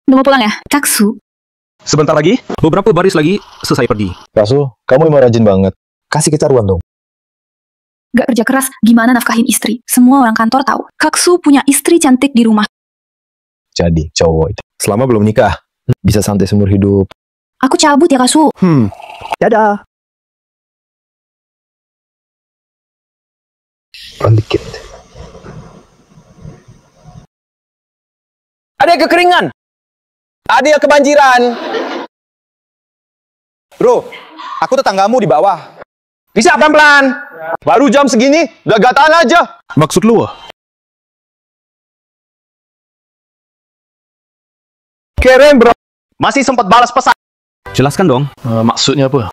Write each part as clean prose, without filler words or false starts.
Udah mau pulang ya? Kaksu. Sebentar lagi, beberapa baris lagi, selesai pergi. Kasu, kamu emang rajin banget. Kasih kita ruang dong. Gak kerja keras, gimana nafkahin istri? Semua orang kantor tahu. Kaksu punya istri cantik di rumah. Jadi, cowok itu. Selama belum nikah, bisa santai seumur hidup. Aku cabut ya, Kaksu. Dadah. Pelan dikit. Ada yang kekeringan. Ada yang kebanjiran. Bro, aku tetanggamu di bawah. Bisa pelan-pelan. Baru jam segini, udah gataan aja. Maksud lu? Keren, bro. Masih sempat balas pesan. Jelaskan dong, maksudnya apa?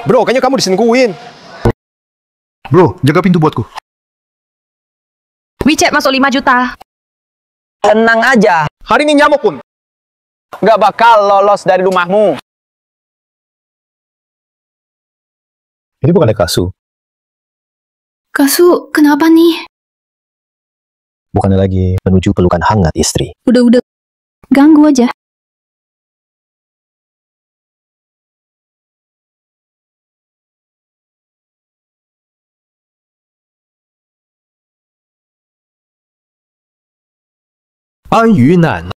Bro, kayaknya kamu diselingkuhin. Bro, jaga pintu buatku. WeChat masuk 5 juta. Tenang aja. Hari ini nyamuk pun nggak bakal lolos dari rumahmu. Ini bukannya Kasu. Kaksu, kenapa nih? Bukannya lagi menuju pelukan hangat istri. Udah. Ganggu aja. An Yunan.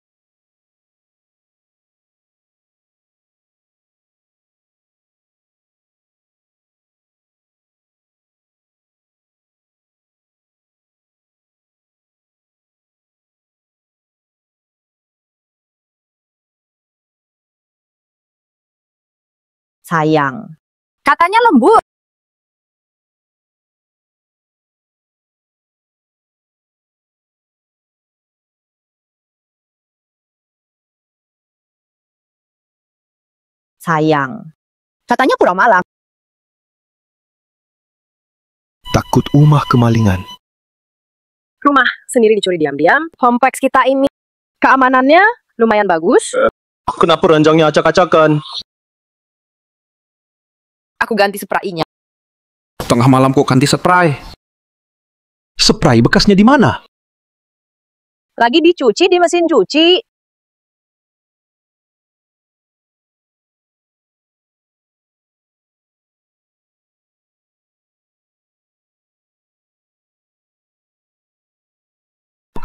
Sayang. Katanya lembut. Sayang. Katanya pulang malam. Takut rumah kemalingan. Rumah sendiri dicuri diam-diam. Kompleks kita ini keamanannya lumayan bagus. Kenapa ranjangnya acak-acakan? Aku ganti spraynya. Tengah malam kok ganti spray? Spray bekasnya di mana? Lagi dicuci di mesin cuci.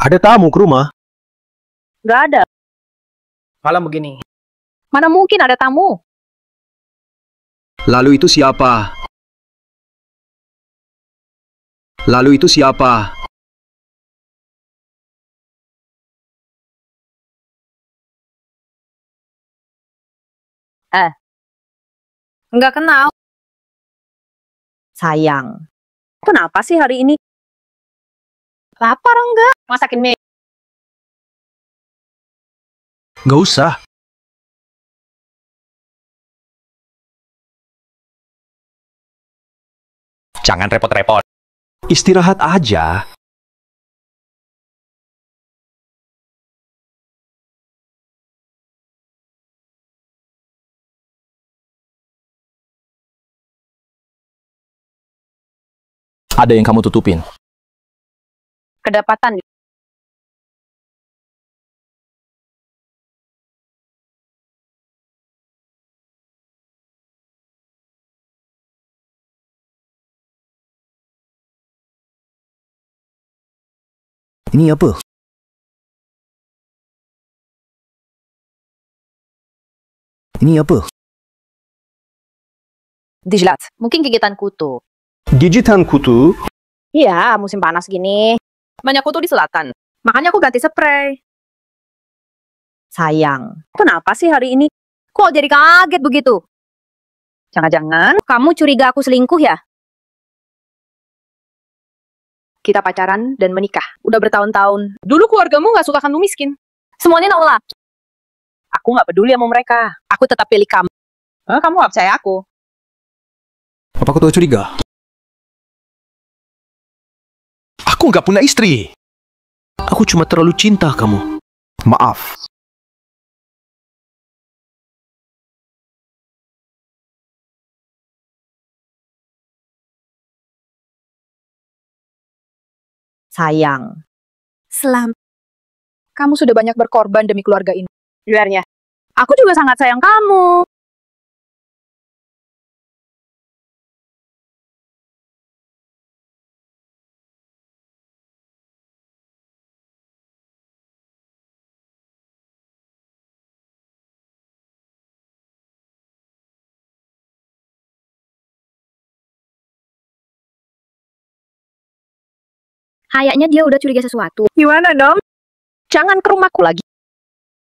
Ada tamu ke rumah? Nggak ada. Malam begini. Mana mungkin ada tamu? Lalu itu siapa? Lalu itu siapa? Nggak kenal. Sayang. Kenapa sih hari ini? Lapar enggak? Masakin mie. Nggak usah. Jangan repot-repot. Istirahat aja. Ada yang kamu tutupin? Kedapatan. Ini apa? Ini apa? Dijilat. Mungkin gigitan kutu. Gigitan kutu? Iya, musim panas gini. Banyak kutu di selatan. Makanya aku ganti spray. Sayang. Kenapa sih hari ini? Kok jadi kaget begitu? Jangan-jangan kamu curiga aku selingkuh ya? Kita pacaran dan menikah. Udah bertahun-tahun. Dulu keluargamu nggak suka kamu miskin. Semuanya nolak. Aku nggak peduli sama mereka. Aku tetap pilih kamu. Kamu nggak percaya aku. Apa kau curiga? Aku nggak punya istri. Aku cuma terlalu cinta kamu. Maaf. Sayang. Selam. Kamu sudah banyak berkorban demi keluarga ini. Luarnya. Aku juga sangat sayang kamu. Kayaknya dia udah curiga sesuatu. Gimana dong? Jangan ke rumahku lagi.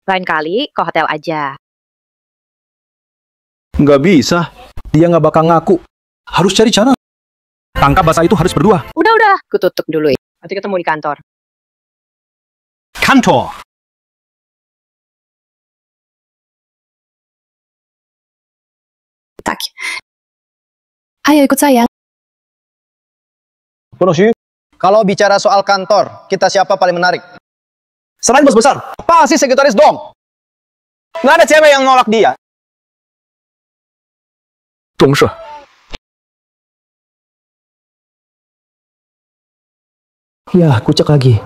Lain kali ke hotel aja. Nggak bisa. Dia nggak bakal ngaku. Harus cari cara. Tangkap basah itu harus berdua. Udah. Aku tutup dulu ya. Nanti ketemu di kantor. Kantor. Tak. Ayo ikut saya. Bro, kalau bicara soal kantor, kita siapa paling menarik? Selain bos besar, pasti sekretaris dong. Nggak ada cewek yang nolak dia. Dongse. Ya, kucek lagi.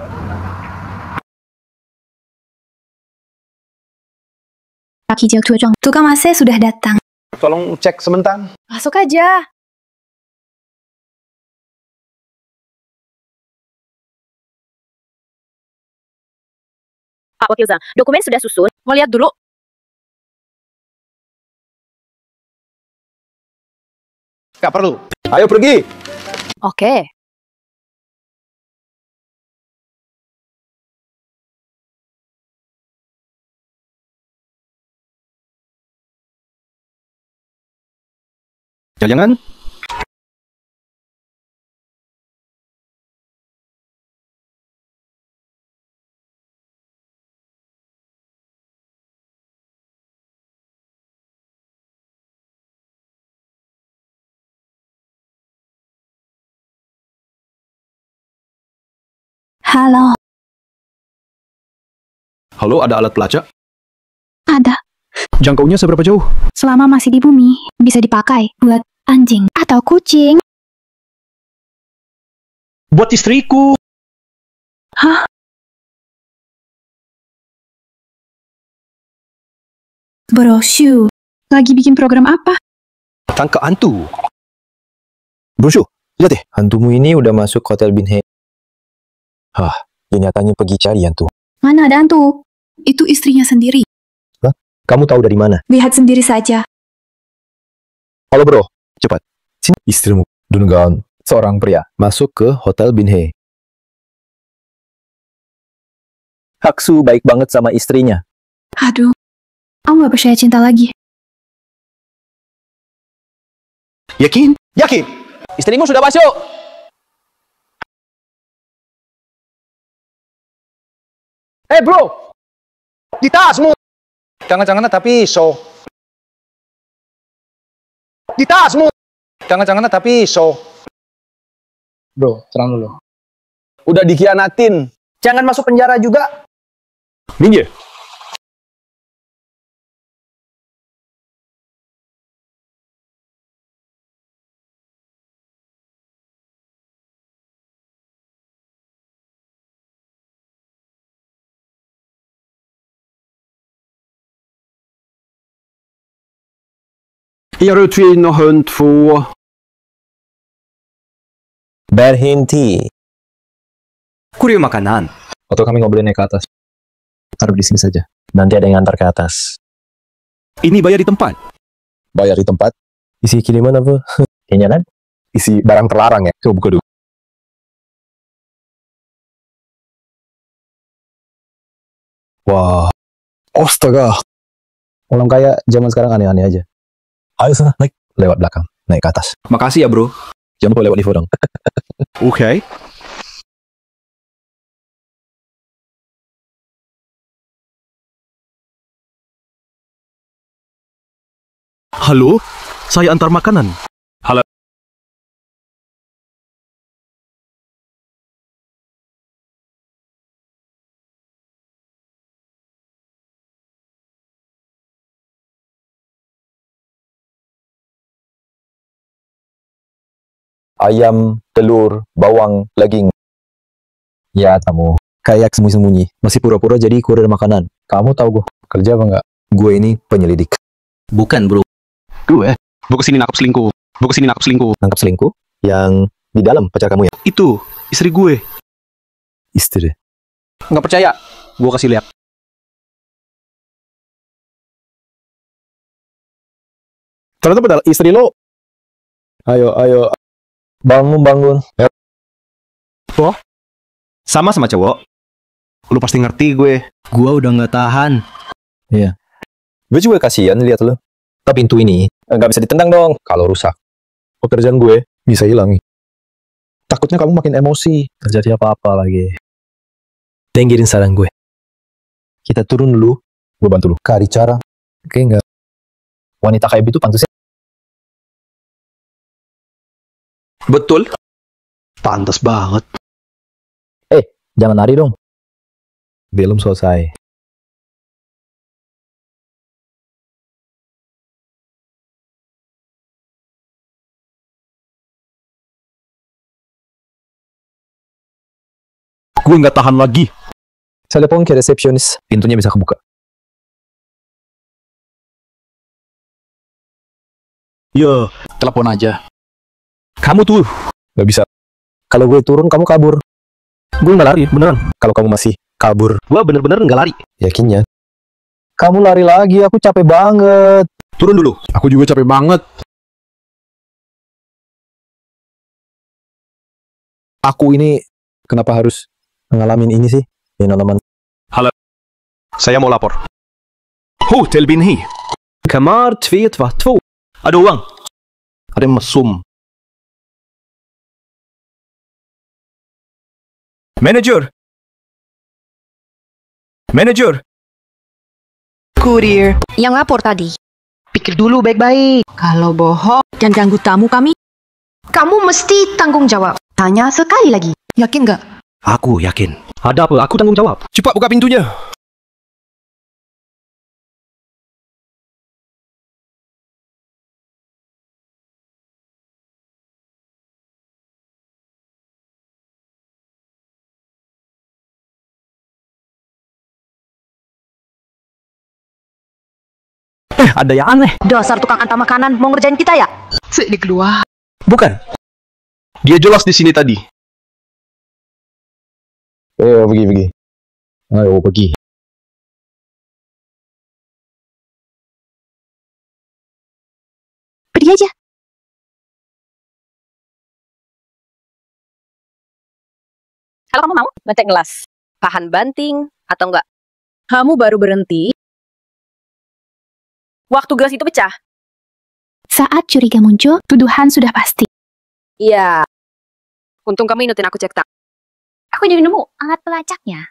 Laki jauh tua. Tukang AC sudah datang. Tolong cek sebentar. Masuk aja. Pak Wakil Zang, dokumen sudah susun. Mau lihat dulu? Nggak perlu. Ayo pergi. Oke. Jangan. Halo. Halo, ada alat pelacak? Ada. Jangkaunya seberapa jauh? Selama masih di bumi, bisa dipakai buat anjing atau kucing. Buat istriku. Hah? Bro, Shu. Lagi bikin program apa? Tangkap hantu. Bro, lihat deh. Hantumu ini udah masuk Hotel Binhe. Hah, dia nyatanya pergi cari hantu. Mana ada hantu? Itu istrinya sendiri. Kamu tahu dari mana? Lihat sendiri saja. Halo bro, cepat. Sini. Istrimu, Dungan, seorang pria, masuk ke Hotel Binhe. Haksu baik banget sama istrinya. Aduh, aku nggak percaya cinta lagi. Yakin? Yakin? Istrimu sudah masuk. Hei bro, di tasmu. Jangan-jangan tapi so. Di tasmu. Jangan-jangan tapi so. Bro, tenang dulu. Udah dikhianatin. Jangan masuk penjara juga. Minggir. Erutwin och hund 2. Berhenti. Kurio makanan. Atau kami ngobrolin naik ke atas. Taruh di sini saja. Nanti ada yang ngantar ke atas. Ini bayar di tempat. Bayar di tempat. Isi kiriman apa? Kayaknya kan? Isi barang terlarang ya. Coba buka dulu. Wah. Astaga. Orang kaya zaman sekarang aneh-aneh aja. Ayo sana, naik. Lewat belakang. Naik ke atas. Makasih ya, bro. Jangan lupa lewat lift dong. Oke. Halo, saya antar makanan. Halo. Ayam, telur, bawang, daging. Ya, tamu. Kayak sembunyi-sembunyi. Masih pura-pura jadi kurir makanan. Kamu tahu gue kerja apa nggak? Gue ini penyelidik. Bukan, bro. Gue kesini nangkap selingkuh. Nangkap selingkuh? Yang di dalam pacar kamu ya? Itu, istri gue. Istri. Nggak percaya? Gue kasih lihat. Ternyata padahal istri lo. Ayo. Bangun. Sama cowok. Lu pasti ngerti gue. Gue udah nggak tahan. Gue juga kasihan lihat lo. Tapi pintu ini nggak bisa ditendang dong. Kalau rusak, pekerjaan gue bisa hilang. Takutnya kamu makin emosi. Terjadi apa-apa lagi. Dengerin saran gue. Kita turun dulu. Gue bantu lu. Cari cara. Oke nggak? Wanita kayak gitu pantasnya. Betul. Pantas banget. Jangan lari dong. Belum selesai. Gue nggak tahan lagi. Saya telepon ke resepsionis. Pintunya bisa kebuka. Ya, telepon aja. Kamu tuh. Gak bisa. Kalau gue turun, kamu kabur. Gue nggak lari, beneran. Kalau kamu masih kabur. Gue bener-bener nggak lari. Yakinnya. Kamu lari lagi, aku capek banget. Turun dulu. Aku juga capek banget. Aku ini kenapa harus ngalamin ini sih? Pengalaman. Saya mau lapor. Hotel Binhi. Kamar 222. Ada uang. Ada mesum. Manager. Kurir yang lapor tadi. Pikir dulu baik-baik. Kalau bohong dan ganggu tamu kami, kamu mesti tanggung jawab. Tanya sekali lagi. Yakin nggak? Aku yakin. Ada apa? Aku tanggung jawab. Cepat buka pintunya. Ada yang aneh. Dasar tukang antar makanan mau ngerjain kita ya? Sik keluar. Bukan. Dia jelas di sini tadi. Ayo pergi. Ayo pergi. Pergi aja. Kalau kamu mau ngecek gelas, tahan banting atau enggak? Kamu baru berhenti waktu gelas itu pecah. Saat curiga muncul, tuduhan sudah pasti. Iya. Untung kamu inutin aku cek tak. Aku jadi nemu alat pelacaknya.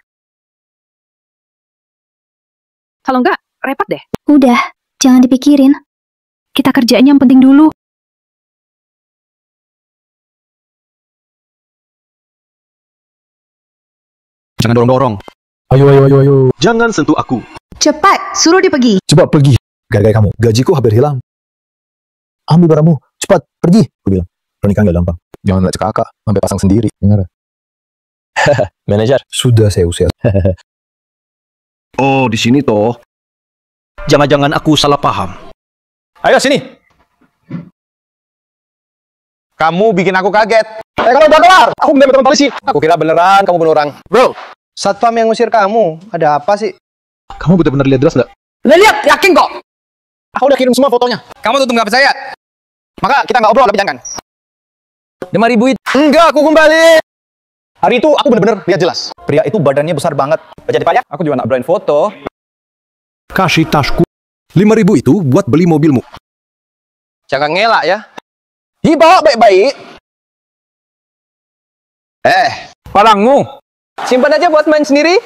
Kalau enggak, repot deh. Udah, jangan dipikirin. Kita kerjain yang penting dulu. Jangan dorong-dorong. Ayo. Jangan sentuh aku. Cepat, suruh dia pergi. Cepat pergi. Gara-gara kamu, gajiku hampir hilang. Ambil barangmu, cepat pergi. Aku bilang, pernikahan gak gampang. Jangan nak cekak, sampai pasang sendiri. Dengar? Manajer, sudah saya usir. Oh, di sini toh. Jangan-jangan aku salah paham. Ayo sini. Kamu bikin aku kaget. Kalau udah kelar, aku minta teman polisi. Aku kira beneran kamu bunuh orang. Bro, satpam yang ngusir kamu. Ada apa sih? Kamu benar-benar lihat jelas nggak? Lihat, yakin kok. Aku udah kirim semua fotonya. Kamu tutup nggak percaya? Maka kita nggak obrol, tapi jangan. 5.000 itu. Enggak, aku kembali. Hari itu aku benar-benar lihat jelas. Pria itu badannya besar banget. Jadi payah. Aku juga nak berani foto. Kasih tasku. 5.000 itu buat beli mobilmu. Jangan ngelak ya. Bawa baik-baik. Palangmu. Simpan aja buat main sendiri.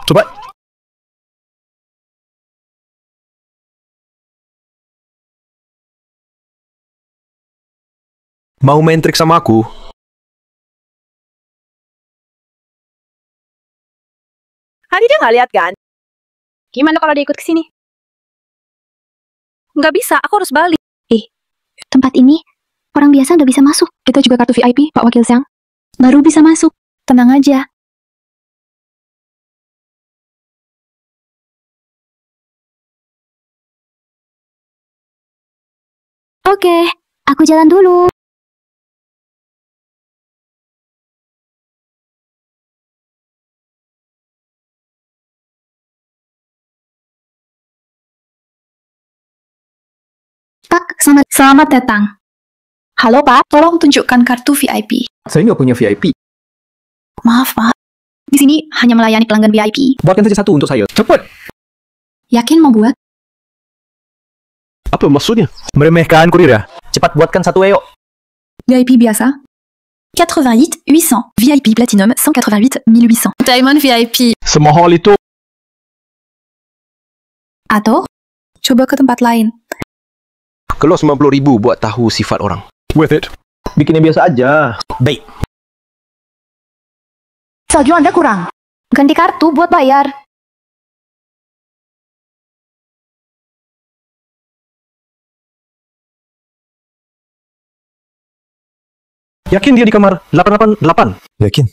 Coba. Mau main trik sama aku? Hari dia nggak lihat kan? Gimana kalau dia ikut ke sini? Nggak bisa, aku harus balik. Tempat ini, orang biasa nggak bisa masuk. Kita juga kartu VIP, Pak Wakil Siang. Baru bisa masuk. Tenang aja. Oke, aku jalan dulu. Pak, Selamat datang. Halo Pak, tolong tunjukkan kartu VIP. Saya nggak punya VIP. Maaf Pak, di sini hanya melayani pelanggan VIP. Buatkan saja satu untuk saya. Cepat. Yakin mau buat? Apa maksudnya? Meremehkan kurir ya? Cepat buatkan satu ayo. VIP biasa 88 800. VIP Platinum 188 1800. Diamond VIP. Semahal itu. Atau coba ke tempat lain. Kalau 90.000 buat tahu sifat orang. With it. Bikinnya biasa aja. Baik. Salju Anda kurang. Ganti kartu buat bayar. Yakin dia di kamar 888? Yakin?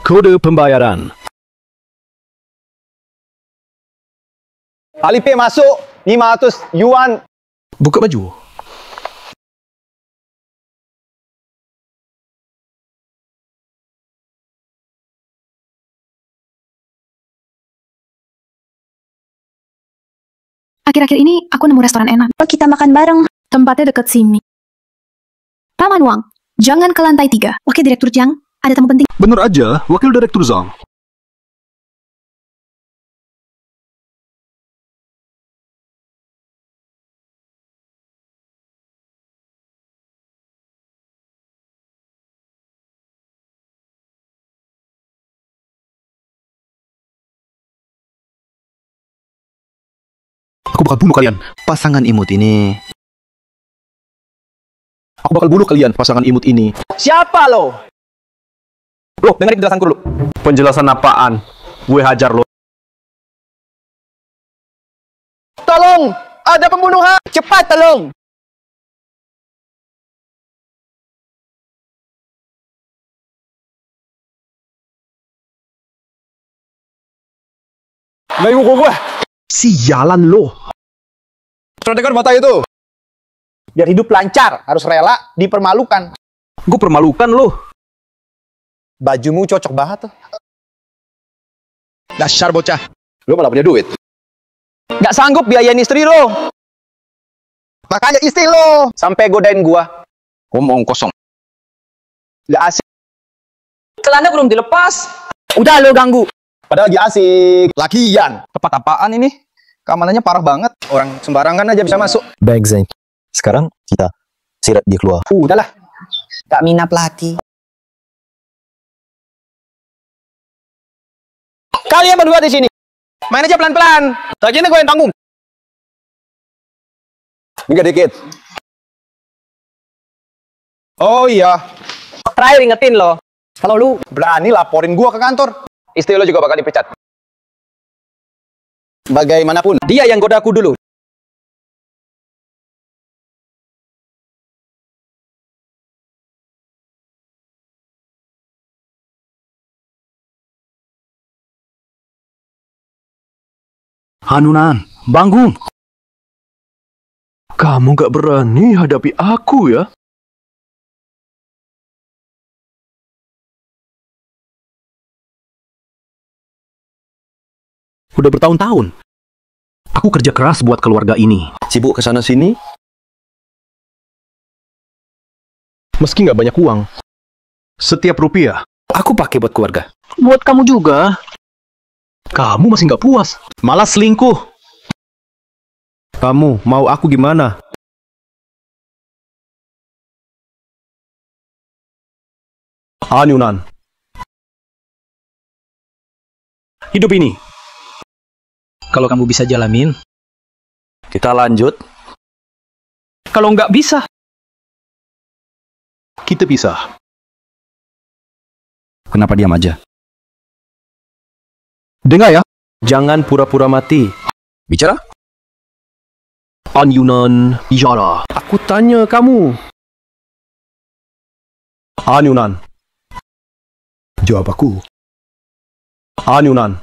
Kode pembayaran. Alipay masuk 500 yuan. Buka baju. Akhir-akhir ini aku nemu restoran enak. Kita makan bareng. Tempatnya deket sini. Taman Wang, jangan ke lantai 3. Oke, Direktur Jiang, ada tamu penting. Bener aja, Wakil Direktur Zhang. Aku bakal bunuh kalian. Pasangan imut ini. Aku bakal bunuh kalian, pasangan imut ini. Siapa lo? Loh, dengerin penjelasanku dulu. Penjelasan apaan? Gue hajar lo. Tolong! Ada pembunuhan! Cepat tolong! Layu kok gue. Sialan lo. Sudah dengar mata itu? Biar hidup lancar, harus rela dipermalukan. Gue permalukan lo. Bajumu cocok banget tuh. Dasar bocah. Lo malah punya duit. Nggak sanggup biayain istri lo. Makanya istri lo sampai godain gua. Ngomong kosong. Nggak asik. Celana belum dilepas. Udah lo ganggu. Padahal lagi asik. Lagian. Tempat apaan ini? Keamanannya parah banget. Orang sembarangan aja bisa masuk. Baik, Zain. Sekarang kita sirat dia keluar. Udahlah. Kak Mina pelatih. Kalian berdua di sini. Main aja pelan-pelan. Lagian gue yang tanggung. Enggak dikit. Oh iya. Terakhir ingetin lo. Kalau lu berani laporin gua ke kantor, istri lo juga bakal dipecat. Bagaimanapun, dia yang goda aku dulu. Hanunan, bangun. Kamu gak berani hadapi aku ya? Udah bertahun-tahun. Aku kerja keras buat keluarga ini. Sibuk kesana sini. Meski nggak banyak uang. Setiap rupiah. Aku pakai buat keluarga. Buat kamu juga. Kamu masih nggak puas. Malah selingkuh. Kamu mau aku gimana? Hanunan. Hidup ini. Kalau kamu bisa jalanin, Kita lanjut. kalau nggak bisa, Kita pisah. kenapa diam aja? Dengar ya. Jangan pura-pura mati. Bicara? Anyunan bicara. Aku tanya kamu. Anyunan. Jawab aku. Anyunan.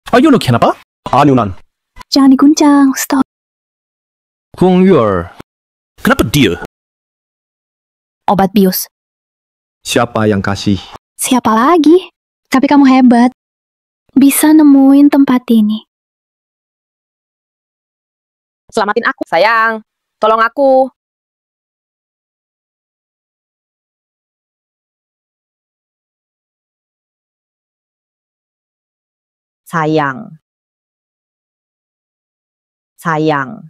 Ayunan kenapa? Anyunan. Jangan diguncang, stop. Kung Yuer. Kenapa dia? Obat bius. Siapa yang kasih? Siapa lagi? Tapi kamu hebat. Bisa nemuin tempat ini. Selamatin aku, sayang. Tolong aku. Sayang. Sayang.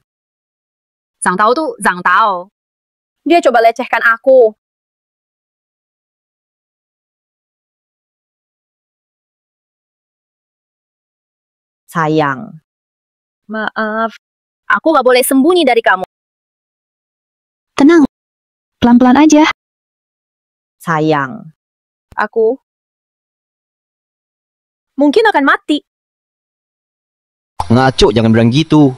Zhang Tao tuh Zhang Tao. Dia coba lecehkan aku. Sayang. Maaf. Aku gak boleh sembunyi dari kamu. Tenang. Pelan-pelan aja. Sayang. Aku mungkin akan mati. Ngaco, jangan bilang gitu.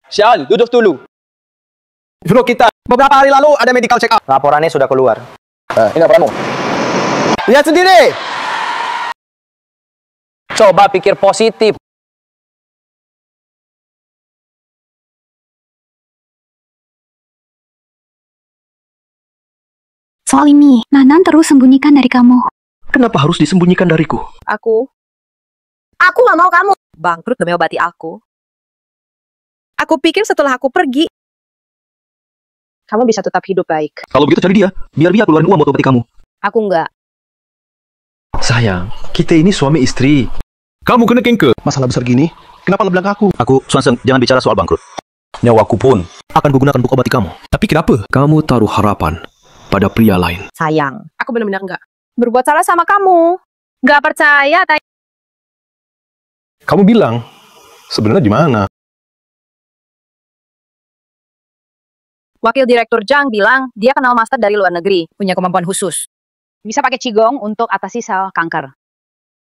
Syal, duduk dulu. Bro, kita beberapa hari lalu ada medical check up. Laporannya sudah keluar. Ini laporanmu. Lihat sendiri. Coba pikir positif. Soal ini, Nanan terus sembunyikan dari kamu. Kenapa harus disembunyikan dariku? Aku gak mau kamu bangkrut demi obati aku. Aku pikir setelah aku pergi, kamu bisa tetap hidup baik. Kalau begitu cari dia, biar dia keluarin uang buat obati kamu. Aku enggak. Sayang, kita ini suami istri. Kamu kena kengke. Masalah besar gini, kenapa lo bilang ke aku? Aku, Swanseng, jangan bicara soal bangkrut. Nyawaku pun Akan kugunakan untuk obati kamu. Tapi kenapa? Kamu taruh harapan pada pria lain. Sayang, aku benar-benar enggak berbuat salah sama kamu. Enggak percaya, Kamu bilang, sebenarnya di mana? Wakil Direktur Zhang bilang dia kenal master dari luar negeri, punya kemampuan khusus. Bisa pakai Qigong untuk atasi sel kanker.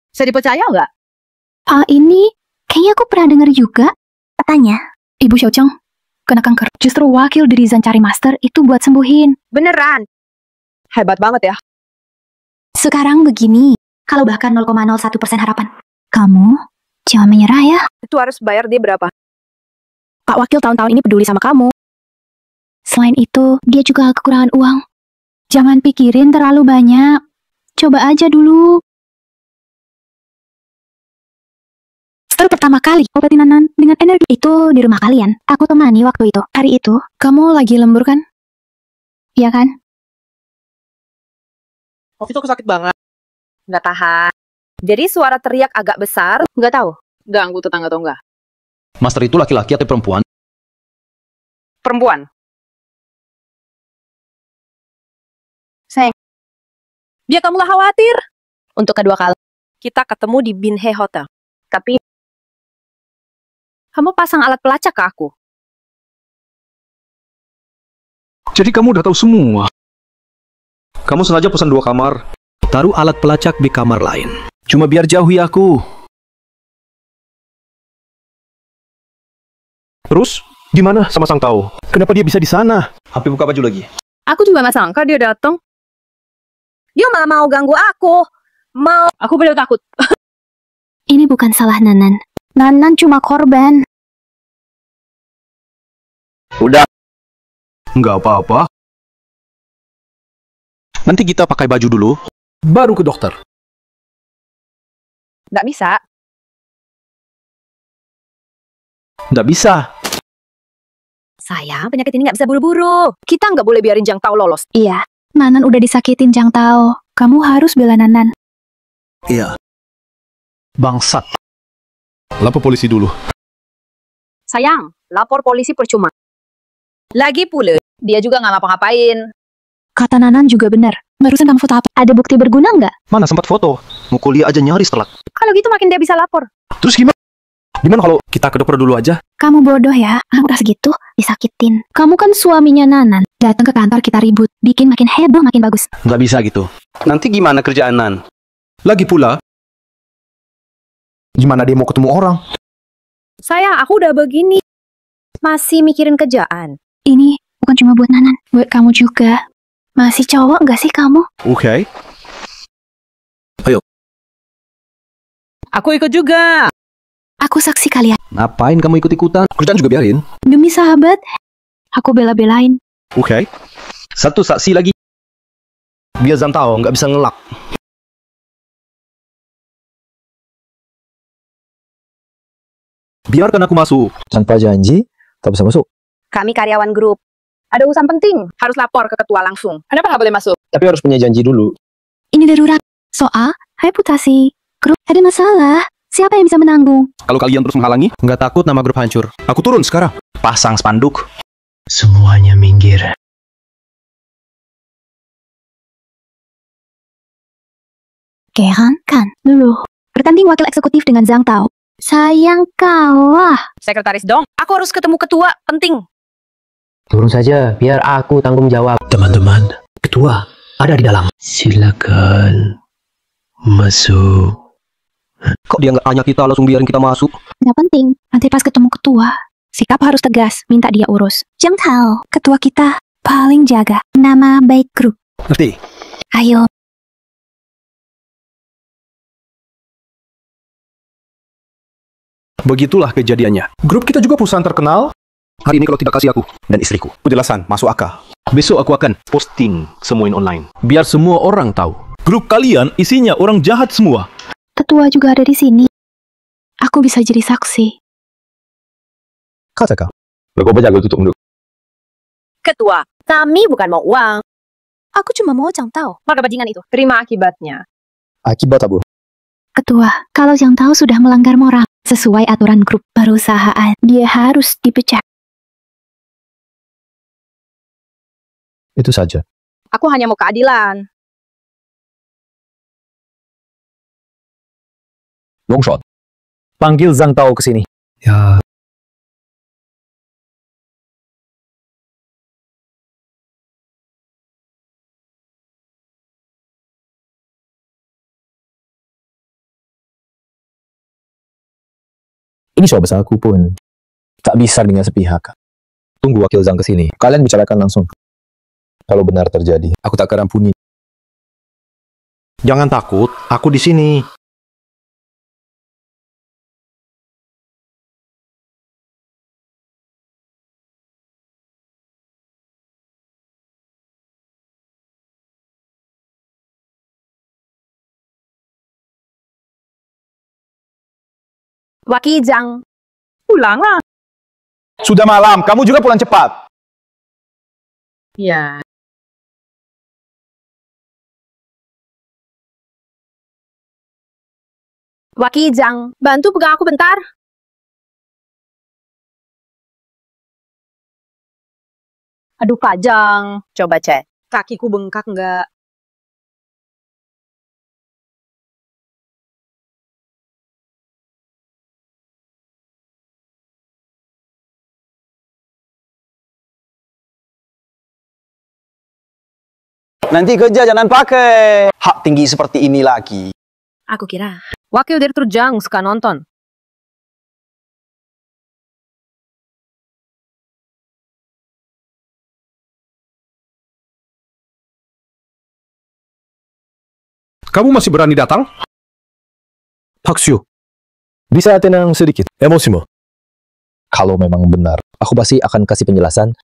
Bisa dipercaya nggak? Ini kayaknya aku pernah dengar juga. Katanya, Ibu Xiaocheng kena kanker. Justru wakil dari Zan cari master itu buat sembuhin. Beneran. Hebat banget ya. Sekarang begini, kalau bahkan 0,01% harapan. Kamu jangan menyerah ya. Itu harus bayar dia berapa? Pak Wakil tahun-tahun ini peduli sama kamu. Selain itu, dia juga kekurangan uang. Jangan pikirin terlalu banyak. Coba aja dulu. Setelah pertama kali obatin Nanan dengan energi itu di rumah kalian. Aku temani waktu itu. Hari itu, kamu lagi lembur kan? Iya kan? Waktu itu aku sakit banget. Nggak tahan. Jadi suara teriak agak besar. Nggak tahu. Ganggu tetangga atau enggak? master itu laki-laki atau perempuan? Perempuan. Sayang, biar kamu gak khawatir. Untuk kedua kali, kita ketemu di Binhe Hotel. Tapi, kamu pasang alat pelacak ke aku. Jadi kamu udah tahu semua. Kamu sengaja pesan 2 kamar. Taruh alat pelacak di kamar lain. Cuma biar jauhi aku. Terus, gimana sama Sang Tao? Kenapa dia bisa di sana? Hampir buka baju lagi. Aku juga gak sangka dia datang. Dia malah mau ganggu aku. Aku benar takut. Ini bukan salah Nanan. Nanan cuma korban. Udah. Nggak apa-apa. Nanti kita pakai baju dulu, baru ke dokter. Nggak bisa. Nggak bisa. Sayang, penyakit ini nggak bisa buru-buru. Kita nggak boleh biarin Zhang Tao lolos. Iya, Nanan udah disakitin Zhang Tao. Kamu harus bela Nanan. Iya. Bangsat. Lapor polisi dulu. Sayang, lapor polisi percuma. Lagi pula, dia juga nggak ngapa-ngapain. Kata Nanan juga benar. Barusan kamu foto apa? Ada bukti berguna nggak? Mana sempat foto? Mau kuliah aja nyaris telak. Kalau gitu makin dia bisa lapor. Terus gimana? Gimana kalau kita ke dokter dulu aja? Kamu bodoh ya. Udah segitu, disakitin. Kamu kan suaminya Nanan. Datang ke kantor kita ribut. Bikin makin heboh, makin bagus. Nggak bisa gitu. Nanti gimana kerjaan Nan? Lagi pula, Gimana dia mau ketemu orang? Sayang, aku udah begini. Masih mikirin kerjaan. Ini bukan cuma buat Nanan, buat kamu juga. Masih cowok nggak sih kamu? Oke. Aku ikut juga. Aku saksi kalian. Ngapain kamu ikut-ikutan? Kerjaan juga biarin. Demi sahabat, aku bela-belain. Oke. Satu saksi lagi. Biar Zhang Tao nggak bisa ngelak. Biarkan aku masuk. Tanpa janji, tak bisa masuk. Kami karyawan grup. Ada urusan penting. Harus lapor ke ketua langsung. Kenapa nggak boleh masuk? Tapi harus punya janji dulu. Ini darurat. Soal reputasi. Grup ada masalah. Siapa yang bisa menanggung? Kalau kalian terus menghalangi, nggak takut nama grup hancur. Aku turun sekarang. Pasang spanduk. Semuanya minggir. Kehan kan dulu. Bertanding wakil eksekutif dengan Zhang Tao. Sayang kalah. Sekretaris dong. Aku harus ketemu ketua. Penting. Turun saja, biar aku tanggung jawab. Teman-teman, ketua ada di dalam. Silakan masuk. Kok dia nggak tanya kita, langsung biarin kita masuk? Nggak penting. Nanti pas ketemu ketua, sikap harus tegas. Minta dia urus. Zhang Tao, ketua kita paling jaga nama baik grup. Ngerti? Ayo. Begitulah kejadiannya. Grup kita juga perusahaan terkenal. Hari ini kalau tidak kasih aku dan istriku penjelasan masuk akal. Besok aku akan posting semuanya online. Biar semua orang tahu. Grup kalian isinya orang jahat semua. Ketua juga ada di sini. Aku bisa jadi saksi. Katakan. Lo kok jago tutup dulu. Ketua, kami bukan mau uang. Aku cuma mau Zhang Tao. Maka bajingan itu. Terima akibatnya. Akibat apa? Ketua, kalau Zhang Tao sudah melanggar moral sesuai aturan grup perusahaan, dia harus dipecat. Itu saja. Aku hanya mau keadilan. Long shot. Panggil Zhang Tao ke sini. Ya. Ini soal besar aku pun tak bisa dengan sepihak. Tunggu wakil Zhang ke sini. Kalian bicarakan langsung. Kalau benar terjadi, aku tak akan ampuni. Jangan takut, aku di sini. Waki Zhang. Pulanglah. Sudah malam, kamu juga pulang cepat. Ya. Waki Zhang, bantu pegang aku bentar. Aduh, Pak Zhang. Coba cek. Kakiku bengkak nggak? Nanti kerja jangan pakai hak tinggi seperti ini lagi. Aku kira. Wakil Direktur Zhang suka nonton. Kamu masih berani datang? Pak Xiu, bisa tenang sedikit emosimu? Kalau memang benar, aku pasti akan kasih penjelasan.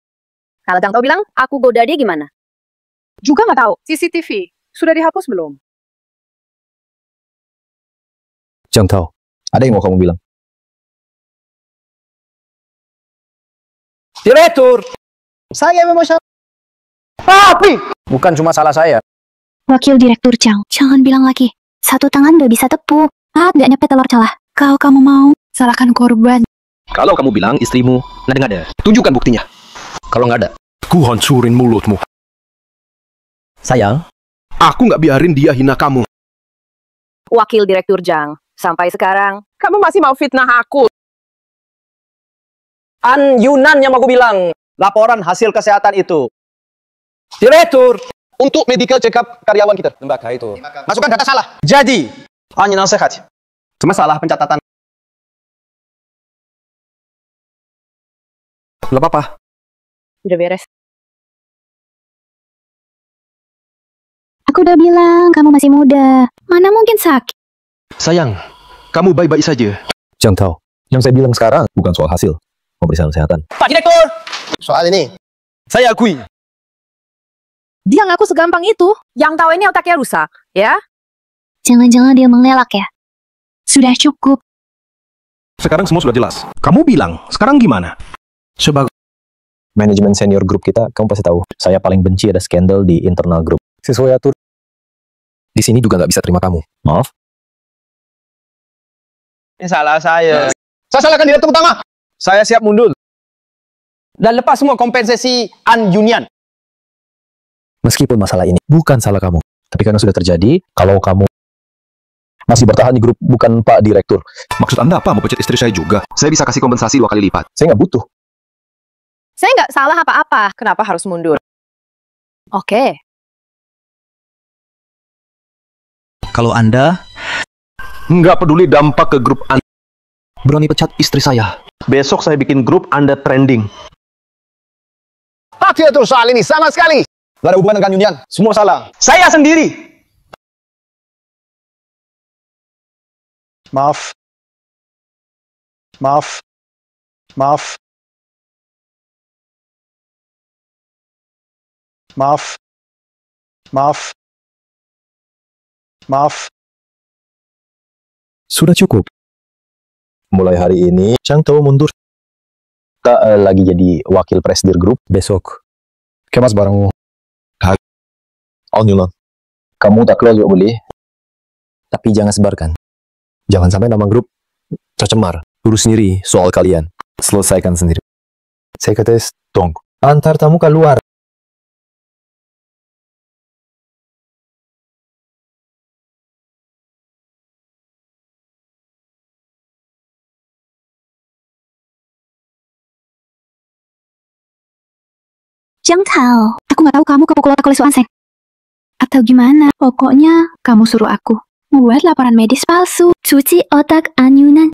Kalau Zhang Tao bilang, aku goda dia gimana? Juga nggak tahu. CCTV sudah dihapus belum? Zhang Tao, ada yang mau kamu bilang? Direktur, saya memang salah. Tapi bukan cuma salah saya. Wakil Direktur Zhang, jangan bilang lagi. Satu tangan udah bisa tepuk. Nggak nyepet telur celah. Kalau kamu mau, salahkan korban. Kalau kamu bilang istrimu ngada-ngada, tunjukkan buktinya. Kalau nggak ada, Ku hancurin mulutmu. Sayang, Aku nggak biarin dia hina kamu. Wakil Direktur Zhang, sampai sekarang kamu masih mau fitnah aku. An Yunan yang aku bilang, laporan hasil kesehatan itu. Direktur, untuk medical check up karyawan kita. Lembaga itu. Masukkan data salah. Jadi, hanya nasihat. Cuma salah pencatatan. Gak apa-apa. Udah beres. Aku udah bilang kamu masih muda. Mana mungkin sakit? Sayang, kamu baik-baik saja. Jangan tahu. Yang saya bilang sekarang bukan soal hasil pemeriksaan kesehatan. Pak Direktur, soal ini saya akui. Dia ngaku segampang itu. Yang tahu ini otaknya rusak, ya? Jangan-jangan dia mengelak ya? Sudah cukup. Sekarang semua sudah jelas. Kamu bilang, sekarang gimana? Sebagai Manajemen senior grup kita, kamu pasti tahu. Saya paling benci ada skandal di internal grup. Sesuai atur. Di sini juga nggak bisa terima kamu. Maaf. Ini salah saya. Saya salahkan direktur utama. Saya siap mundur. Dan lepas semua kompensasi un-union. Meskipun masalah ini bukan salah kamu. Tapi karena sudah terjadi, kalau kamu masih bertahan di grup bukan Pak Direktur. maksud Anda apa? Mau pecat istri saya juga? Saya bisa kasih kompensasi 2 kali lipat. Saya nggak butuh. Saya nggak salah apa-apa. Kenapa harus mundur? Oke. Kalau Anda nggak peduli dampak ke grup Anda, berani pecat istri saya. Besok saya bikin grup Anda trending. Pak Direktur soal ini sama sekali. Gak ada hubungan dengan union. Semua salah. Saya sendiri. Maaf. Maaf. Maaf. Maaf. Maaf. Maaf. Sudah cukup. Mulai hari ini, Chang Tao mundur. Kita lagi jadi wakil presidir grup. Besok, kemas bareng Al-Nulan. Kamu tak keluar juga boleh. Tapi jangan sebarkan. Jangan sampai nama grup tercemar. Urus sendiri soal kalian. Selesaikan sendiri. Saya kata, tong. Antar tamu keluar. Jangan tahu. Aku nggak tahu kamu kepukul otak oleh Suanseng. Atau gimana? Pokoknya kamu suruh aku membuat laporan medis palsu, cuci otak Anyunan,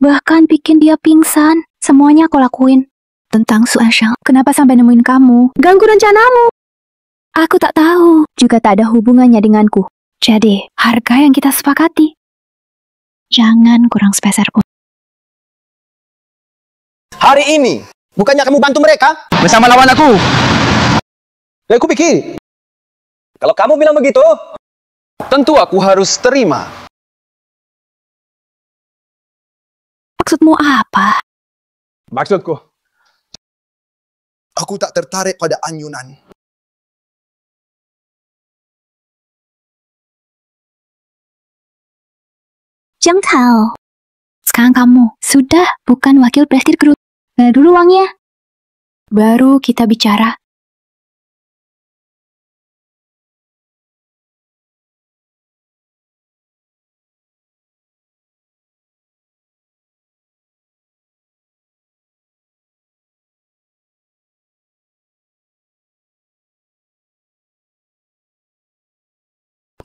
bahkan bikin dia pingsan. Semuanya aku lakuin. Tentang Suanseng, kenapa sampai nemuin kamu? Ganggu rencanamu. Aku tak tahu. Juga tak ada hubungannya denganku. Jadi, harga yang kita sepakati. Jangan kurang sepeser pun. Hari ini, bukannya kamu bantu mereka bersama lawan aku. Dan aku pikir, kalau kamu bilang begitu, tentu aku harus terima. Maksudmu apa? Maksudku, aku tak tertarik pada Anyunan. Jangan tahu. Sekarang kamu sudah bukan wakil presidir grup. Bayar dulu uangnya. Baru kita bicara.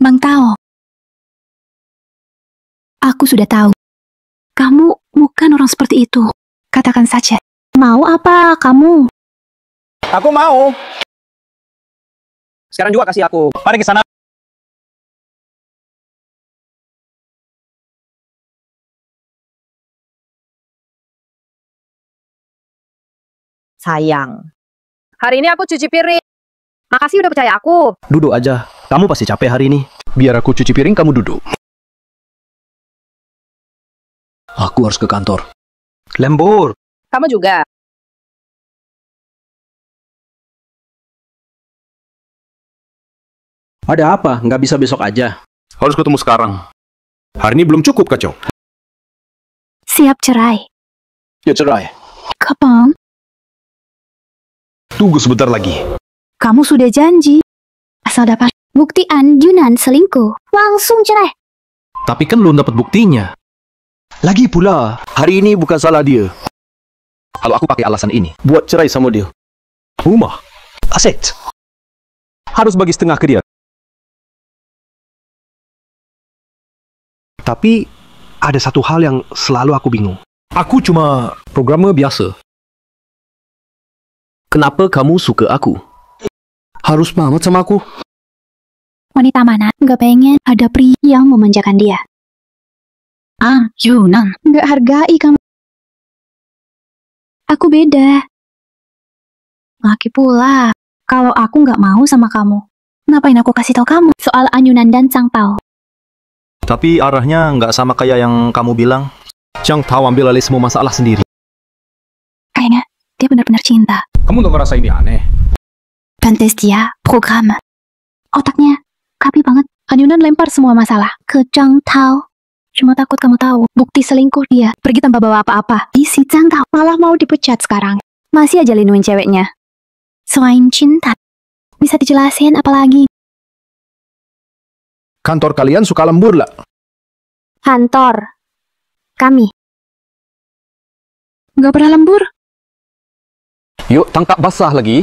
Bang Tao. Aku sudah tahu. Kamu bukan orang seperti itu. Katakan saja. Mau apa kamu? Aku mau. Sekarang juga kasih aku. Mari ke sana. Sayang. Hari ini aku cuci piring. Makasih udah percaya aku. Duduk aja. Kamu pasti capek hari ini. Biar aku cuci piring, kamu duduk. Aku harus ke kantor. Lembur. Kamu juga. Ada apa? Nggak bisa besok aja. Harus ketemu sekarang. Hari ini belum cukup, kacau. Siap cerai. Ya cerai. Kapan? Tunggu sebentar lagi. Kamu sudah janji. Asal dapat bukti Anyunan selingkuh, langsung cerai. Tapi kan belum dapat buktinya. Lagi pula, hari ini bukan salah dia. Kalau aku pakai alasan ini, buat cerai sama dia. Rumah, aset, harus bagi setengah ke dia. Tapi, ada satu hal yang selalu aku bingung. Aku cuma programmer biasa. Kenapa kamu suka aku? Harus banget sama aku? Wanita mana nggak pengen ada pria yang memanjakan dia? Ah, Yunan. Nggak hargai kamu. Aku beda. Laki pula. Kalau aku nggak mau sama kamu, ngapain aku kasih tahu kamu soal Anyunan dan Chang Tao? Tapi arahnya nggak sama kayak yang kamu bilang. Chang Tao ambil alih semua masalah sendiri. Kayaknya dia benar-benar cinta. Kamu tuh ngerasa ini aneh? Pantes dia program. Otaknya kapi banget. Anyunan lempar semua masalah ke Chang Tao. Cuma takut kamu tahu bukti selingkuh dia. Pergi tanpa bawa apa-apa. Si Chang Tao malah mau dipecat sekarang. Masih aja lindungin ceweknya. Selain cinta, bisa dijelasin apa lagi? Kantor kalian suka lembur lah. Kantor kami nggak pernah lembur. Yuk, tangkap basah lagi.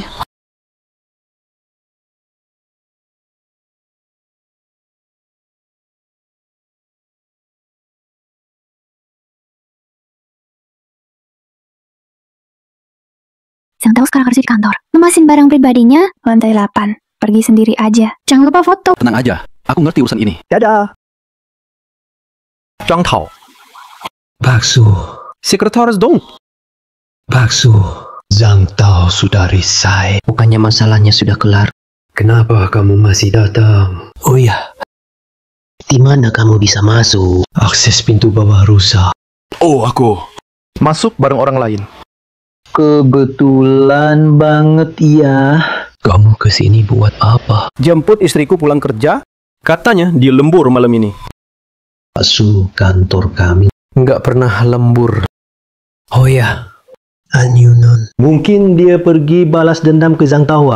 Chang Tao sekarang kerja di kantor. Ngemasin barang pribadinya, lantai 8. Pergi sendiri aja. Jangan lupa foto. Tenang aja, aku ngerti urusan ini. Dadah. Chang Tao. Bakso. Sekretaris dong. Bakso. Zhang Tao sudah resign. Bukannya masalahnya sudah kelar? Kenapa kamu masih datang? Oh iya. Di mana kamu bisa masuk? Akses pintu bawah rusak. Oh, aku. Masuk bareng orang lain. Kebetulan banget ya. Kamu kesini buat apa? Jemput istriku pulang kerja. Katanya dia lembur malam ini. Masuk kantor kami. Nggak pernah lembur. Oh ya, Anyunan. Mungkin dia pergi balas dendam ke Zhang Tao.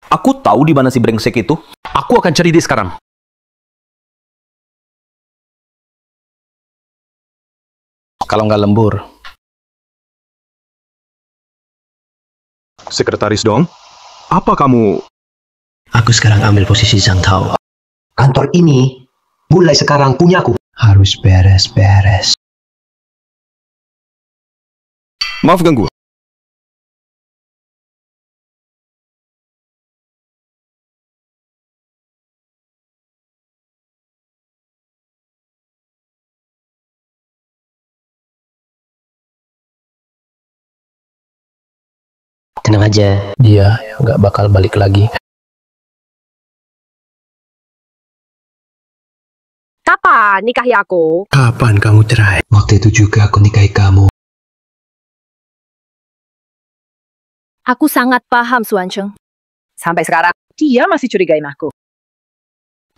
Aku tahu di mana si brengsek itu. Aku akan cari dia sekarang. Kalau nggak lembur. Sekretaris dong. Apa kamu? Aku sekarang ambil posisi Zhang Tao. Kantor ini mulai sekarang punyaku. Harus beres-beres. Maaf ganggu. Tenang aja, dia nggak bakal balik lagi. Kapan nikahi aku? Kapan kamu cerai? Waktu itu juga aku nikahi kamu. Aku sangat paham, Suan Cheng. Sampai sekarang, dia masih curigain aku.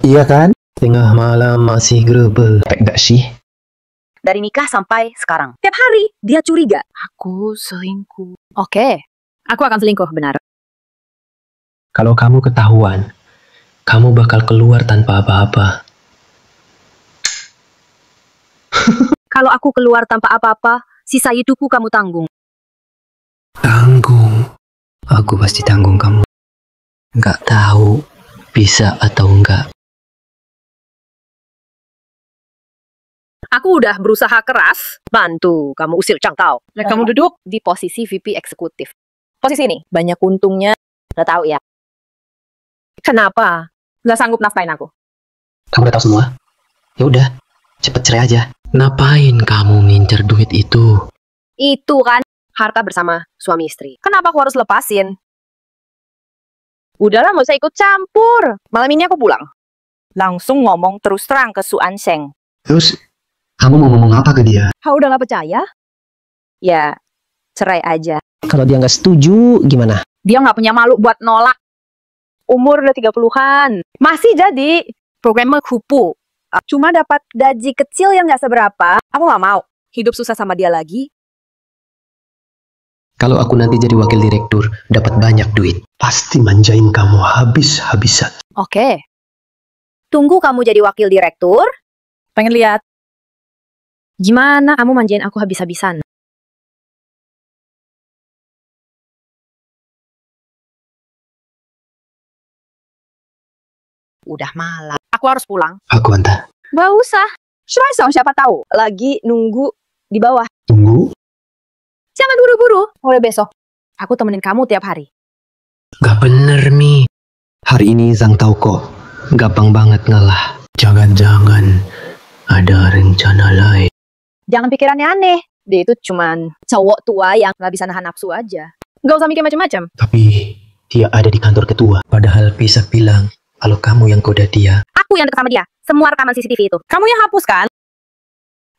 Iya kan? Tengah malam masih gerebel. Pek gak sih? Dari nikah sampai sekarang. Tiap hari, dia curiga. Aku selingkuh. Oke, aku akan selingkuh, benar. Kalau kamu ketahuan, kamu bakal keluar tanpa apa-apa. Kalau aku keluar tanpa apa-apa, sisa hidupku kamu tanggung. Tanggung. Aku pasti tanggung kamu. Nggak tahu bisa atau enggak. Aku udah berusaha keras bantu kamu usir Chang Tao. Dan kamu duduk di posisi VP eksekutif. Posisi ini banyak untungnya. Udah tahu ya. Kenapa? Nggak sanggup nafkain aku. Kamu udah tahu semua? Ya udah, cepet cerai aja. Ngapain kamu ngincer duit itu? Itu kan harta bersama suami istri. Kenapa aku harus lepasin? Udahlah, nggak usah ikut campur. Malam ini aku pulang. Langsung ngomong terus terang ke Su Anseng. Terus, kamu mau ngomong apa ke dia? Kau udah nggak percaya? Ya, cerai aja. Kalau dia nggak setuju, gimana? Dia nggak punya malu buat nolak. Umur udah 30-an. Masih jadi programmer kupu. Cuma dapat gaji kecil yang nggak seberapa. Aku nggak mau hidup susah sama dia lagi. Kalau aku nanti jadi wakil direktur, dapat banyak duit. Pasti manjain kamu habis-habisan. Oke. Tunggu kamu jadi wakil direktur. Pengen lihat. Gimana kamu manjain aku habis-habisan? Udah malam. Aku harus pulang. Aku antar. Gak usah. Siapa tahu. Lagi nunggu di bawah. Tunggu. Jangan buru-buru. Mulai besok. Aku temenin kamu tiap hari. Gak bener, Mi. Hari ini Zhang tahu kok. Gampang banget ngalah. Jangan-jangan ada rencana lain. Jangan pikirannya aneh. Dia itu cuman cowok tua yang gak bisa nahan nafsu aja. Gak usah mikir macam-macam. Tapi dia ada di kantor ketua. Padahal bisa bilang kalau kamu yang goda dia. Aku yang deket sama dia. Semua rekaman CCTV itu. Kamu yang hapus kan?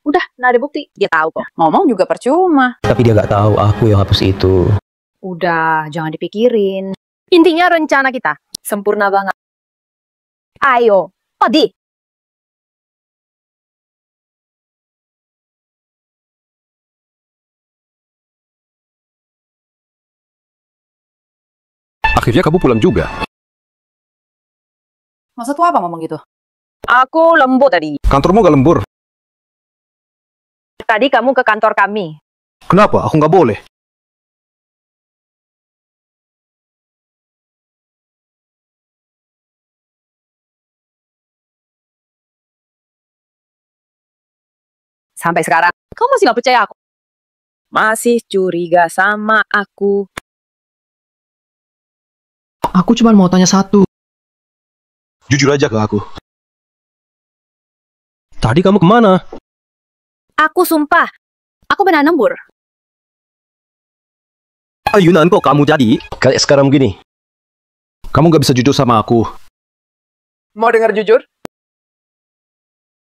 Udah, nggak ada bukti. Dia tahu kok. Ngomong juga percuma. Tapi dia gak tahu aku yang hapus itu. Udah, jangan dipikirin. Intinya rencana kita sempurna banget. Ayo, Odi. Akhirnya kamu pulang juga. Maksud lu apa ngomong gitu? Aku lembut tadi. Kantormu gak lembur. Tadi kamu ke kantor kami. Kenapa? Aku nggak boleh. Sampai sekarang, kamu masih gak percaya aku? Masih curiga sama aku. Aku cuma mau tanya satu. Jujur aja ke aku. Tadi kamu kemana? Aku sumpah, aku benar nembur. Ayunan kok kamu jadi? Kayak sekarang gini. Kamu gak bisa jujur sama aku. Mau dengar jujur?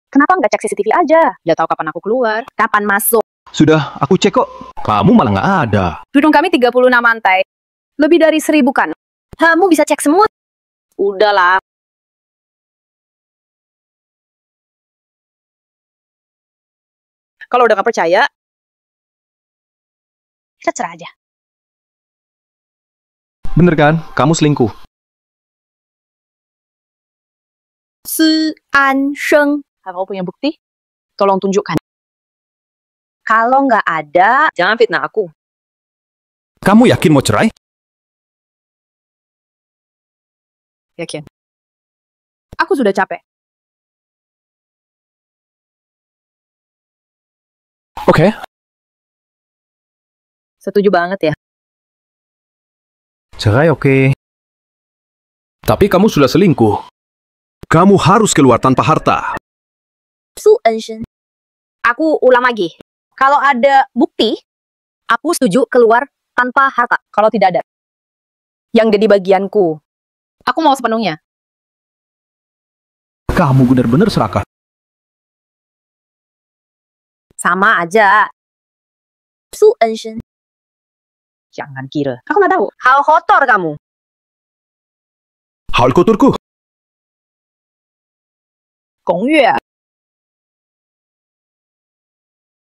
Kenapa nggak cek CCTV aja? Udah tahu kapan aku keluar, kapan masuk. Sudah, aku cek kok. Kamu malah nggak ada. Gedung kami 36 lantai. Lebih dari 1000 kan. Kamu bisa cek semua. Udahlah. Kalau udah gak percaya, kita cerai aja. Bener kan? Kamu selingkuh. Si An Sheng. Kalau punya bukti, tolong tunjukkan. Kalau nggak ada, jangan fitnah aku. Kamu yakin mau cerai? Yakin. Aku sudah capek. Oke. Setuju banget ya. Cerai oke. Tapi kamu sudah selingkuh. Kamu harus keluar tanpa harta. Su Enshen. Aku ulang lagi. Kalau ada bukti, aku setuju keluar tanpa harta. Kalau tidak ada, yang jadi bagianku, aku mau sepenuhnya. Kamu benar-benar serakah. Sama aja. Su Enshen. Jangan kira. Aku nggak tahu. Hal kotor kamu. Hal kotorku. Gong Yue.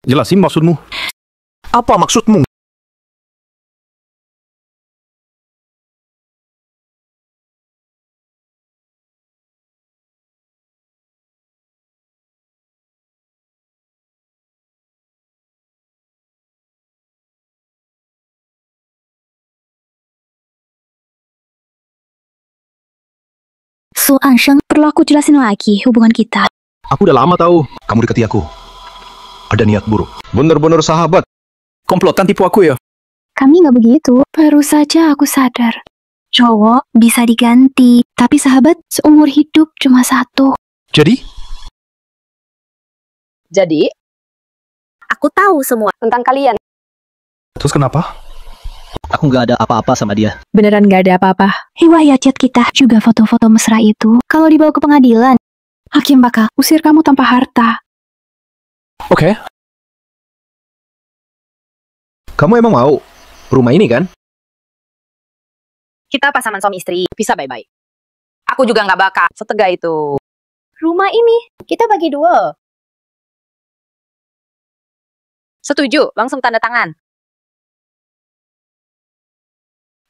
Jelasin maksudmu. Apa maksudmu? Su Ansheng, perlu aku jelasin lagi hubungan kita. Aku udah lama tahu kamu dekati aku. Ada niat buruk. Bener-bener sahabat. Komplotan tipu aku ya? Kami nggak begitu. Baru saja aku sadar. Cowok bisa diganti, tapi sahabat seumur hidup cuma satu. Jadi? Jadi, aku tahu semua tentang kalian. Terus kenapa? Aku nggak ada apa-apa sama dia. Beneran nggak ada apa-apa. Riwayat chat kita juga foto-foto mesra itu. Kalau dibawa ke pengadilan, hakim bakal usir kamu tanpa harta. Oke. Kamu emang mau rumah ini kan? Kita pasangan suami istri, bisa baik-baik. Aku juga nggak bakal setega itu. Rumah ini, kita bagi 2. Setuju, langsung tanda tangan.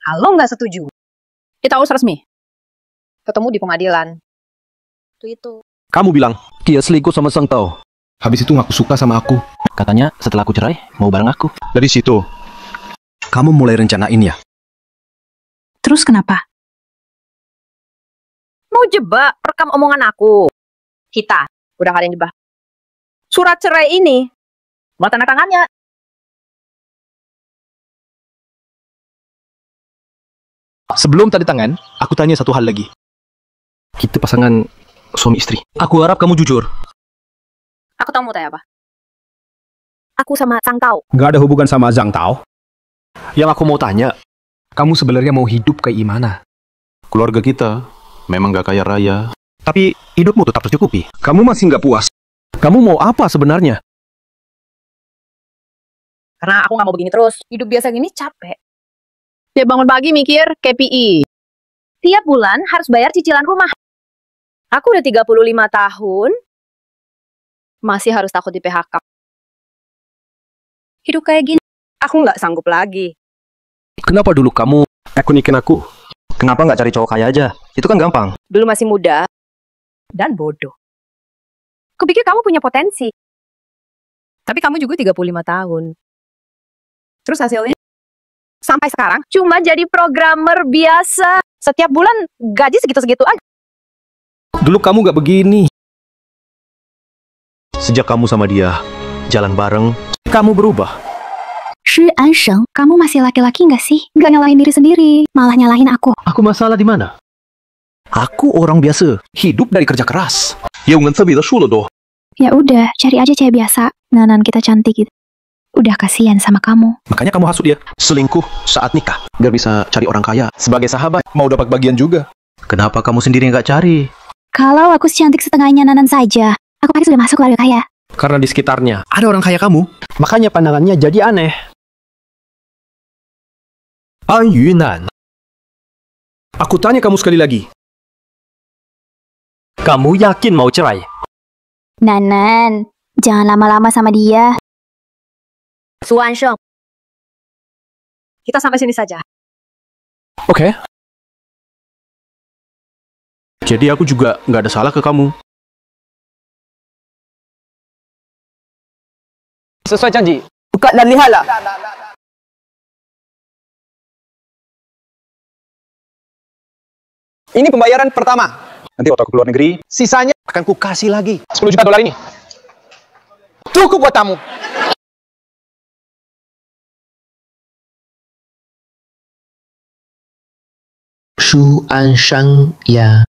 Kalau nggak setuju, kita urus resmi. Ketemu di pengadilan. Itu. Kamu bilang, dia selingkuh sama Sang Tao. Habis itu ngaku suka sama aku. Katanya setelah aku cerai, mau bareng aku. Dari situ, kamu mulai rencanain ya? Terus kenapa? Mau jebak, rekam omongan aku. Kita, udah kalian jebak. Surat cerai ini, mau tanda tangannya. Sebelum tanda tangan, aku tanya satu hal lagi. Kita pasangan suami istri. Aku harap kamu jujur. Aku tahu mau tanya apa. Aku sama Zhang Tao. Nggak ada hubungan sama Zhang Tao. Yang aku mau tanya, kamu sebenarnya mau hidup kayak gimana? Keluarga kita memang gak kaya raya. Tapi hidupmu tetap tercukupi. Kamu masih nggak puas. Kamu mau apa sebenarnya? Karena aku nggak mau begini terus. Hidup biasa gini capek. Dia bangun pagi mikir KPI. Tiap bulan harus bayar cicilan rumah. Aku udah 35 tahun. Masih harus takut di PHK. Hidup kayak gini, aku nggak sanggup lagi. Kenapa dulu kamu akunikin aku? Kenapa nggak cari cowok kaya aja? Itu kan gampang. Dulu masih muda. Dan bodoh. Kupikir kamu punya potensi. Tapi kamu juga 35 tahun. Terus hasilnya? Sampai sekarang cuma jadi programmer biasa. Setiap bulan gaji segitu-segitu aja. Dulu kamu nggak begini. Sejak kamu sama dia jalan bareng, Kamu berubah. Shi Ansheng, kamu masih laki-laki nggak sih? Nggak nyalahin diri sendiri, malah nyalahin aku. Aku masalah di mana? Aku orang biasa, hidup dari kerja keras. Ya udah, cari aja cewek biasa. Nanan kita cantik gitu. Udah kasihan sama kamu. Makanya kamu hasut dia. selingkuh saat nikah, biar bisa cari orang kaya. Sebagai sahabat, mau dapat bagian juga. Kenapa kamu sendiri nggak cari? Kalau aku secantik setengahnya Nanan saja, aku pasti sudah masuk keluarga kaya. Karena di sekitarnya ada orang kaya kamu. Makanya pandangannya jadi aneh. An Yunan. Aku tanya kamu sekali lagi. Kamu yakin mau cerai? Nanan, jangan lama-lama sama dia. Su Ansheng. Kita sampai sini saja. Oke. Jadi aku juga nggak ada salah ke kamu. Sesuai janji. Buka dan lihatlah. Ini pembayaran pertama. Nanti waktu aku keluar negeri, sisanya akan ku kasih lagi. 10 juta dolar ini. Cukup buat kamu. Shu Ansheng ya.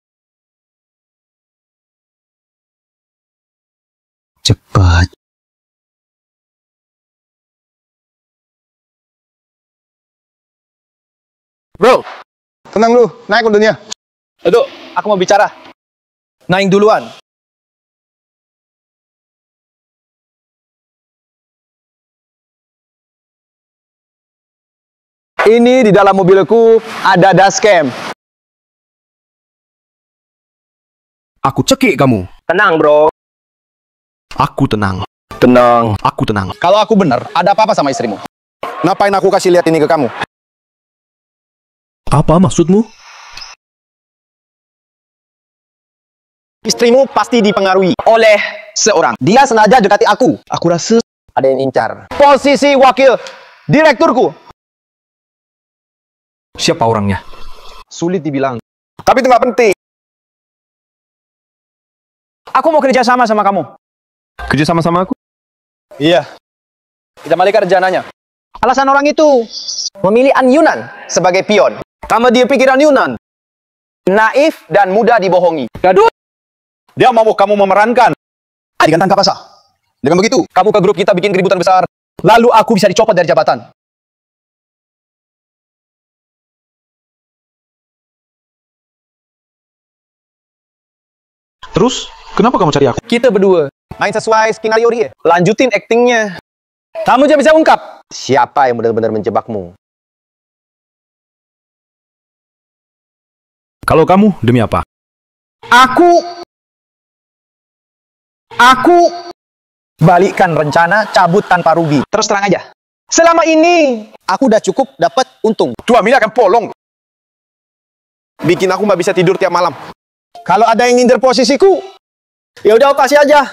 Cepat. Bro, tenang dulu. Naik mobilnya. Duduk, aku mau bicara. Naik duluan. Ini di dalam mobilku ada dashcam. Aku cekik kamu. Tenang, bro. Aku tenang. Tenang. Aku tenang. Kalau aku benar, ada apa-apa sama istrimu? Ngapain aku kasih lihat ini ke kamu? Apa maksudmu? Istrimu pasti dipengaruhi oleh seorang. Dia sengaja dekati aku. Aku rasa ada yang incar. Posisi wakil direkturku. Siapa orangnya? Sulit dibilang. Tapi itu nggak penting. Aku mau kerja sama kamu. Kerja sama aku? Iya. Kita balikan rencananya. Alasan orang itu memilih An Yunan sebagai pion. Karena dia pikiran Yunan. Naif dan mudah dibohongi. Gaduh. Dia mau kamu memerankan adegan tangkap basah. Dengan begitu, kamu ke grup kita bikin keributan besar. Lalu aku bisa dicopot dari jabatan. Terus, kenapa kamu cari aku? Kita berdua main sesuai skenario dia. Lanjutin aktingnya. Kamu juga bisa ungkap siapa yang benar-benar menjebakmu. Kalau kamu, demi apa? Aku balikkan rencana cabut tanpa rugi. Terus terang aja. Selama ini, aku udah cukup dapat untung. 2 miliar akan polong. Bikin aku nggak bisa tidur tiap malam. Kalau ada yang ngincer posisiku, ya udah aku kasih aja.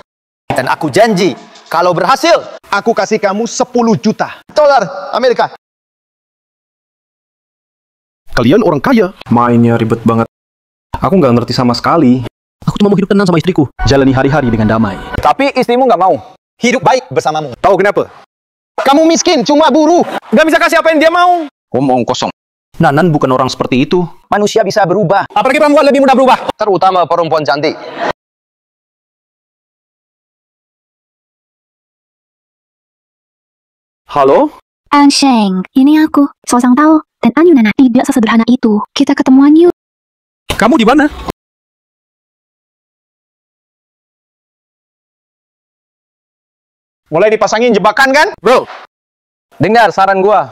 Dan aku janji, kalau berhasil, aku kasih kamu 10 juta dolar Amerika. Kalian orang kaya. Mainnya ribet banget. Aku nggak ngerti sama sekali. Aku cuma mau hidup tenang sama istriku. Jalani hari-hari dengan damai. Tapi istrimu nggak mau hidup baik bersamamu. Tahu kenapa? Kamu miskin, cuma buruh. Nggak bisa kasih apa yang dia mau. Ngomong kosong. Nanan bukan orang seperti itu. Manusia bisa berubah. Apalagi perempuan lebih mudah berubah. Terutama perempuan cantik. Halo? Ansheng, ini aku, So Zhang Tao, dan Anyu Nana. Tidak sesederhana itu. Kita ketemuan yuk. Kamu di mana? Mulai dipasangin jebakan kan? Bro, dengar saran gua.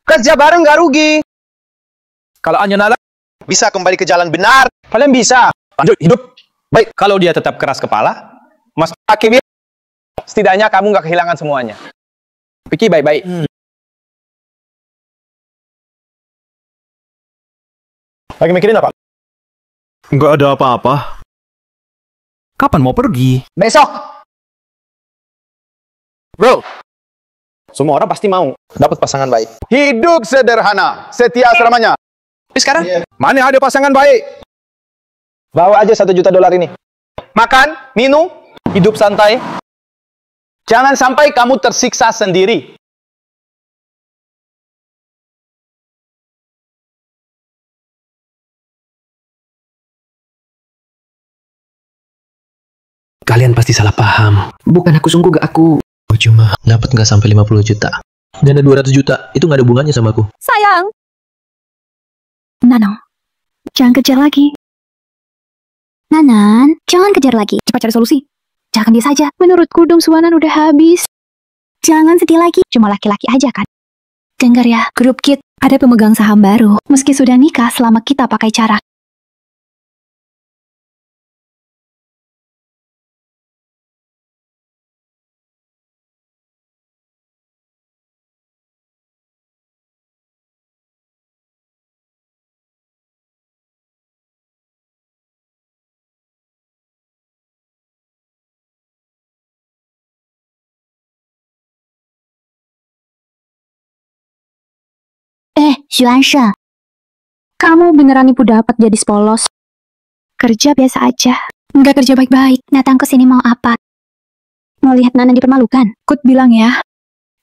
Kerja bareng gak rugi. Kalau Anyu Nana Bisa kembali ke jalan benar. Kalian bisa. Lanjut hidup. Baik, kalau dia tetap keras kepala, Mas Akibir, setidaknya kamu gak kehilangan semuanya. Pikir baik-baik. Lagi mikirin apa? nggak ada apa-apa. Kapan mau pergi? Besok. Bro, semua orang pasti mau dapat pasangan baik. Hidup sederhana, setia selamanya. Tapi sekarang, mana ada pasangan baik? Bawa aja $1 juta ini. Makan, minum, hidup santai. Jangan sampai kamu tersiksa sendiri. Kalian pasti salah paham. Bukan aku sungguh gak aku. Cuma dapat nggak sampai 50 juta. Dana 200 juta itu nggak ada hubungannya sama aku. Sayang. Nanang, jangan kejar lagi. Nanan, jangan kejar lagi. Cepat cari solusi. Jangan dia saja. Menurutku dong Suanan udah habis. Jangan sedih lagi. Cuma laki-laki aja kan. Dengar ya, grup Kit ada pemegang saham baru. Meski sudah nikah selama kita pakai cara. Xuan Sheng, kamu beneran ibu dapat jadi polos? Kerja biasa aja. Nggak kerja baik-baik. Datang ke sini mau apa? Mau lihat Nanan dipermalukan? Kut bilang ya,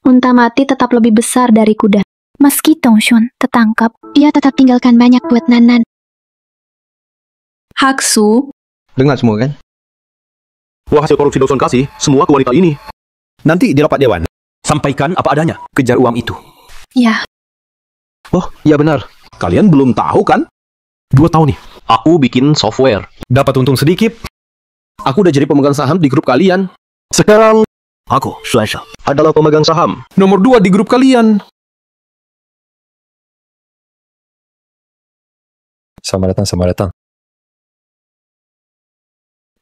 unta mati tetap lebih besar dari kuda. Meski Tongshun tertangkap, ia tetap tinggalkan banyak buat Nanan. Haksu, Dengar semua kan? Wah, hasil korupsi Dawson kasih semua ke wanita ini. Nanti di rapat dewan. Sampaikan apa adanya. Kejar uang itu. ya, Oh, iya benar. Kalian belum tahu kan? 2 tahun nih. Aku bikin software. Dapat untung sedikit. Aku udah jadi pemegang saham di grup kalian. Sekarang, aku, Xuan Sheng, adalah pemegang saham nomor 2 di grup kalian. Selamat datang, selamat datang.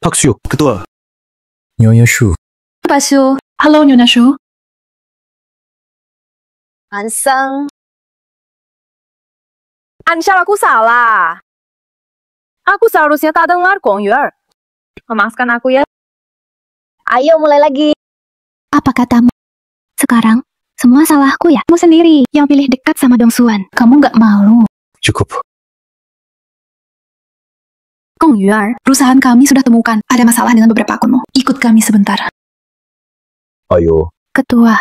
Pak Xiu, ketua. Nyonya Shu. Pak Su. Halo Nyonya Shu. Anseng. Anshang, aku salah. Aku seharusnya tak dengar Gong Yuer. Memaafkan aku ya. Ayo mulai lagi. Apa katamu? Sekarang, semua salahku ya. Kamu sendiri yang pilih dekat sama Dong Suan. Kamu nggak malu. Cukup. Gong Yuer, perusahaan kami sudah temukan ada masalah dengan beberapa akunmu. Ikut kami sebentar. Ayo. Ketua,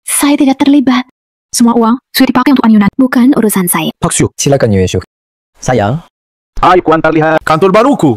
saya tidak terlibat. Semua uang sudah dipakai untuk Anyunan. Bukan urusan saya. Pak Xiu. Silakan Nyonya Shu. Sayang, Ayo, ku antar lihat kantor baruku.